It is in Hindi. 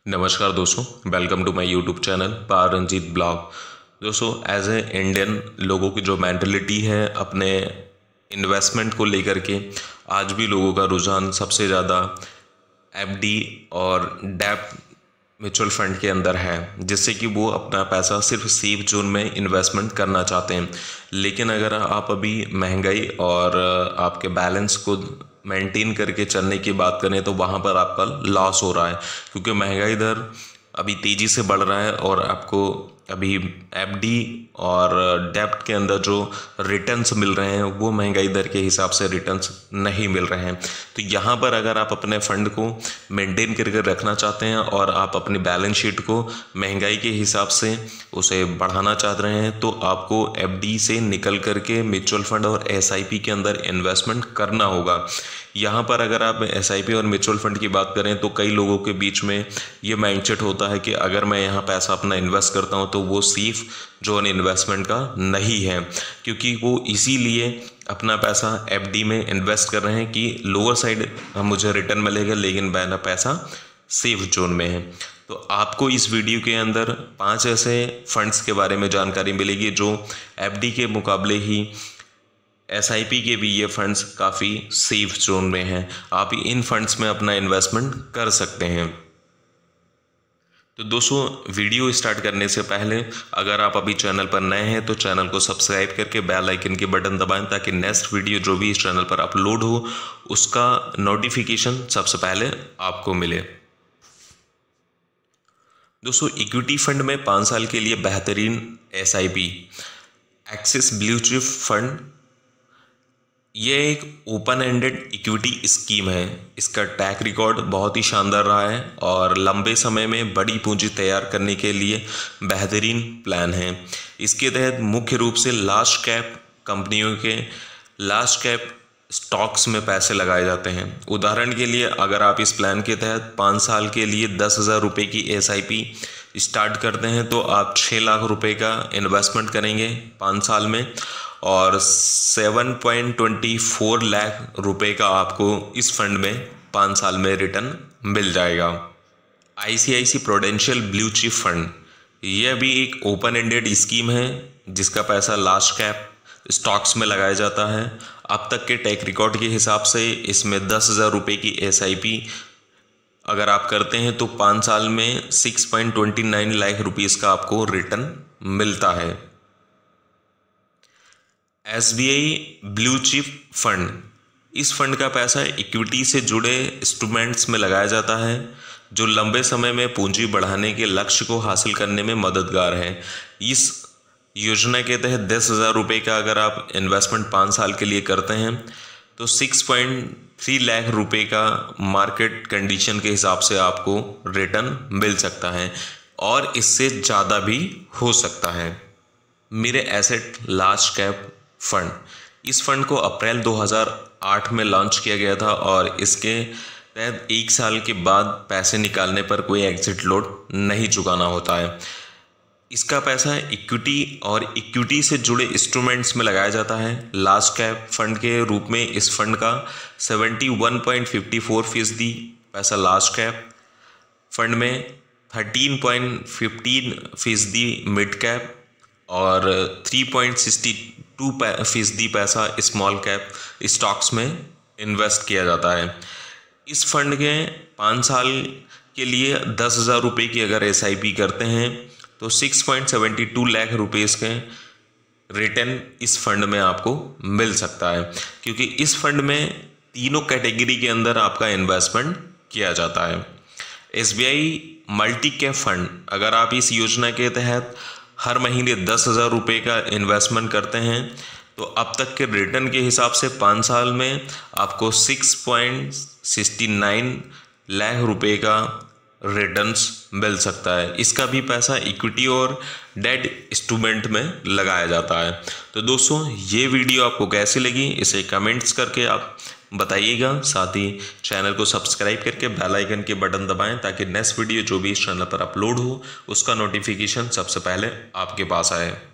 नमस्कार दोस्तों, welcome to my YouTube channel power Ranjeet blog. दोस्तों, एज ए इंडियन लोगों की जो मेंटलिटी है अपने इन्वेस्टमेंट को लेकर के, आज भी लोगों का रुझान सबसे ज़्यादा एफडी और डेप्ट म्यूचुअल फंड के अंदर है, जिससे कि वो अपना पैसा सिर्फ सेफ जोन में इन्वेस्टमेंट करना चाहते हैं। लेकिन अगर आप अभी महंगाई और आपके बैलेंस को मेंटेन करके चलने की बात करें तो वहाँ पर आपका लॉस हो रहा है, क्योंकि महंगाई दर अभी तेज़ी से बढ़ रहा है और आपको अभी एफडी और डेप्ट के अंदर जो रिटर्न्स मिल रहे हैं वो महंगाई दर के हिसाब से रिटर्न्स नहीं मिल रहे हैं। तो यहाँ पर अगर आप अपने फंड को मेंटेन करके रखना चाहते हैं और आप अपनी बैलेंस शीट को महंगाई के हिसाब से उसे बढ़ाना चाह रहे हैं तो आपको एफडी से निकल करके म्यूचुअल फंड और एसआईपी के अंदर इन्वेस्टमेंट करना होगा। यहाँ पर अगर आप एसआईपी और म्यूचुअल फंड की बात करें तो कई लोगों के बीच में ये माइंडसेट होता है कि अगर मैं यहाँ पैसा अपना इन्वेस्ट करता हूँ तो वो सेफ जोन इन्वेस्टमेंट का नहीं है, क्योंकि वो इसीलिए अपना पैसा एफडी में इन्वेस्ट कर रहे हैं कि लोअर साइड मुझे रिटर्न मिलेगा लेकिन मेरा पैसा सेफ जोन में है। तो आपको इस वीडियो के अंदर 5 ऐसे फंड्स के बारे में जानकारी मिलेगी जो एफडी के मुकाबले ही एसआईपी के भी ये फंड्स काफ़ी सेफ जोन में हैं। आप इन फंड्स में अपना इन्वेस्टमेंट कर सकते हैं। तो दोस्तों, वीडियो स्टार्ट करने से पहले अगर आप अभी चैनल पर नए हैं तो चैनल को सब्सक्राइब करके बेल आइकन के बटन दबाएं, ताकि नेक्स्ट वीडियो जो भी इस चैनल पर अपलोड हो उसका नोटिफिकेशन सबसे पहले आपको मिले। दोस्तों, इक्विटी फंड में 5 साल के लिए बेहतरीन SIP axis blue chip fund, ये एक ओपन एंडेड इक्विटी स्कीम है। इसका ट्रैक रिकॉर्ड बहुत ही शानदार रहा है और लंबे समय में बड़ी पूंजी तैयार करने के लिए बेहतरीन प्लान है। इसके तहत मुख्य रूप से लार्ज कैप कंपनियों के लार्ज कैप स्टॉक्स में पैसे लगाए जाते हैं। उदाहरण के लिए अगर आप इस प्लान के तहत 5 साल के लिए 10,000 रुपये की एसआईपी स्टार्ट करते हैं तो आप 6 लाख रुपए का इन्वेस्टमेंट करेंगे 5 साल में और 7.24 लाख रुपए का आपको इस फंड में 5 साल में रिटर्न मिल जाएगा। ICICI Prudential blue chip fund, यह भी एक ओपन एंडेड स्कीम है जिसका पैसा लार्ज कैप स्टॉक्स में लगाया जाता है। अब तक के ट्रैक रिकॉर्ड के हिसाब से इसमें 10,000 रुपये की एसआईपी अगर आप करते हैं तो 5 साल में 6.29 लाख रुपीस का आपको रिटर्न मिलता है। एसबीआई ब्लू चिप फंड, इस फंड का पैसा इक्विटी से जुड़े इंस्ट्रूमेंट्स में लगाया जाता है जो लंबे समय में पूंजी बढ़ाने के लक्ष्य को हासिल करने में मददगार है। इस योजना के तहत 10,000 रुपये का अगर आप इन्वेस्टमेंट 5 साल के लिए करते हैं तो 6.3 लाख रुपये का मार्केट कंडीशन के हिसाब से आपको रिटर्न मिल सकता है और इससे ज़्यादा भी हो सकता है। मेरे एसेट लार्ज कैप फंड, इस फंड को अप्रैल 2008 में लॉन्च किया गया था और इसके तहत 1 साल के बाद पैसे निकालने पर कोई एग्जिट लोड नहीं चुकाना होता है। इसका पैसा इक्विटी और इक्विटी से जुड़े इंस्ट्रूमेंट्स में लगाया जाता है। लार्ज कैप फंड के रूप में इस फंड का 71.54% पैसा लार्ज कैप फंड में, 13.15% मिड कैप और 3.62% पैसा स्मॉल कैप स्टॉक्स में इन्वेस्ट किया जाता है। इस फंड के 5 साल के लिए 10,000 रुपये की अगर एसआईपी करते हैं तो 6.72 लाख रुपीस के रिटर्न इस फंड में आपको मिल सकता है, क्योंकि इस फंड में तीनों कैटेगरी के अंदर आपका इन्वेस्टमेंट किया जाता है। एसबीआई मल्टी कैप फंड, अगर आप इस योजना के तहत हर महीने 10,000 रुपये का इन्वेस्टमेंट करते हैं तो अब तक के रिटर्न के हिसाब से 5 साल में आपको 6.69 लाख रुपये का रिटर्न्स मिल सकता है। इसका भी पैसा इक्विटी और डेट इंस्ट्रूमेंट में लगाया जाता है। तो दोस्तों, ये वीडियो आपको कैसी लगी इसे कमेंट्स करके आप बताइएगा। साथ ही चैनल को सब्सक्राइब करके बेल आइकन के बटन दबाएं, ताकि नेक्स्ट वीडियो जो भी इस चैनल पर अपलोड हो उसका नोटिफिकेशन सबसे पहले आपके पास आए।